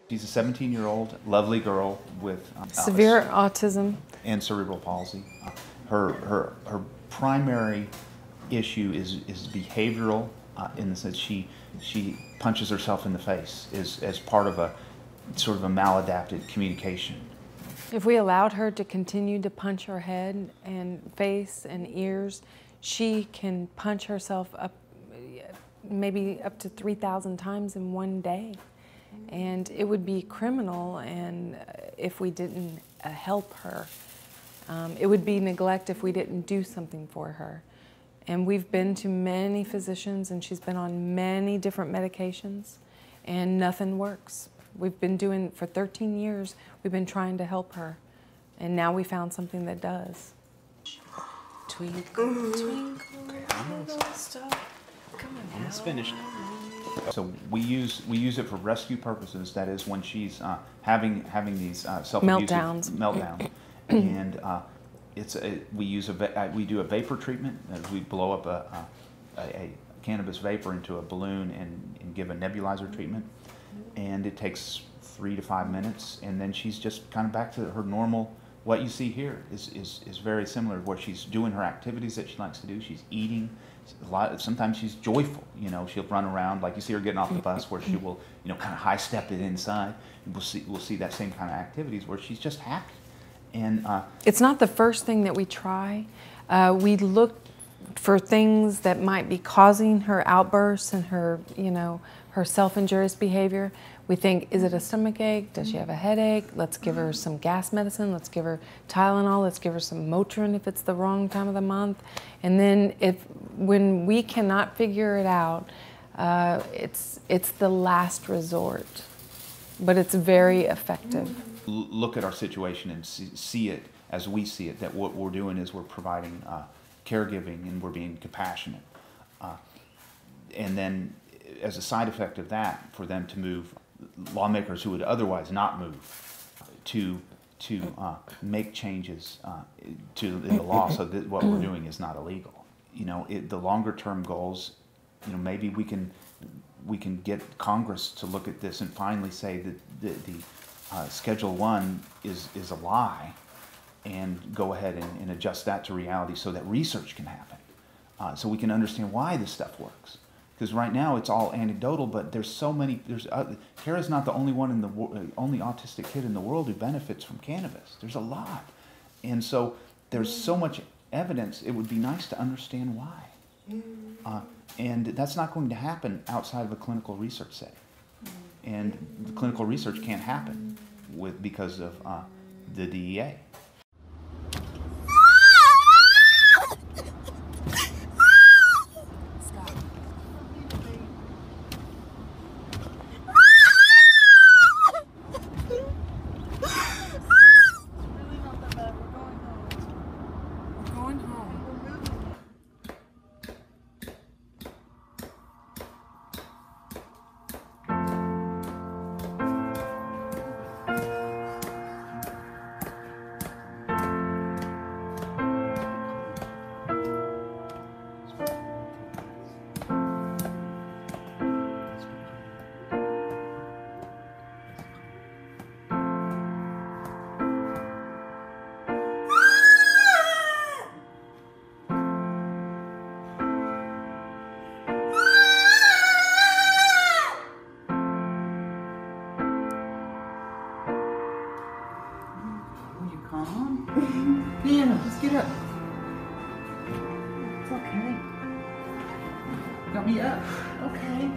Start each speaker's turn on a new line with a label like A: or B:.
A: She's a 17-year-old, lovely girl with
B: severe autism
A: and cerebral palsy. Her primary issue is behavioral, in the sense she punches herself in the face as part of a sort of a maladapted communication.
B: If we allowed her to continue to punch her head and face and ears, she can punch herself up maybe up to 3,000 times in one day. And it would be criminal, and if we didn't help her. It would be neglect if we didn't do something for her. And we've been to many physicians, and she's been on many different medications, and nothing works. We've been doing, for 13 years, we've been trying to help her. And now we found something that does.
C: Twinkle, twinkle, little star. Come on,
A: almost finished. So we use it for rescue purposes. That is when she's having these self-abusive meltdowns, and we do a vapor treatment. We blow up a cannabis vapor into a balloon and give a nebulizer treatment, and it takes 3 to 5 minutes, and then she's just kind of back to her normal. What you see here is very similar, where she's doing her activities that she likes to do. She's eating. Sometimes she's joyful. You know, she'll run around, like you see her getting off the bus, where she will, you know, kind of high step it inside. And we'll see that same kind of activities where she's just happy. And
B: it's not the first thing that we try. We look for things that might be causing her outbursts and her, you know, her self-injurious behavior. We think, is it a stomach ache? Does she have a headache? Let's give her some gas medicine. Let's give her Tylenol. Let's give her some Motrin if it's the wrong time of the month. And then when we cannot figure it out, it's the last resort. But it's very effective.
A: Look at our situation and see it as we see it, that what we're doing is we're providing caregiving, and we're being compassionate. And then as a side effect of that, for them to move, lawmakers who would otherwise not move, to make changes to the law so that what we're doing is not illegal. You know, the longer term goals, you know, maybe we can get Congress to look at this and finally say that the Schedule 1 is a lie, and go ahead and adjust that to reality so that research can happen, so we can understand why this stuff works. Because right now it's all anecdotal, but there's so many. Kara's not the only one in the only autistic kid in the world who benefits from cannabis. There's a lot, and so there's so much evidence. It would be nice to understand why, and that's not going to happen outside of a clinical research setting, and the clinical research can't happen because of the DEA.
D: Piano, just get up. It's okay. Got me up. Okay.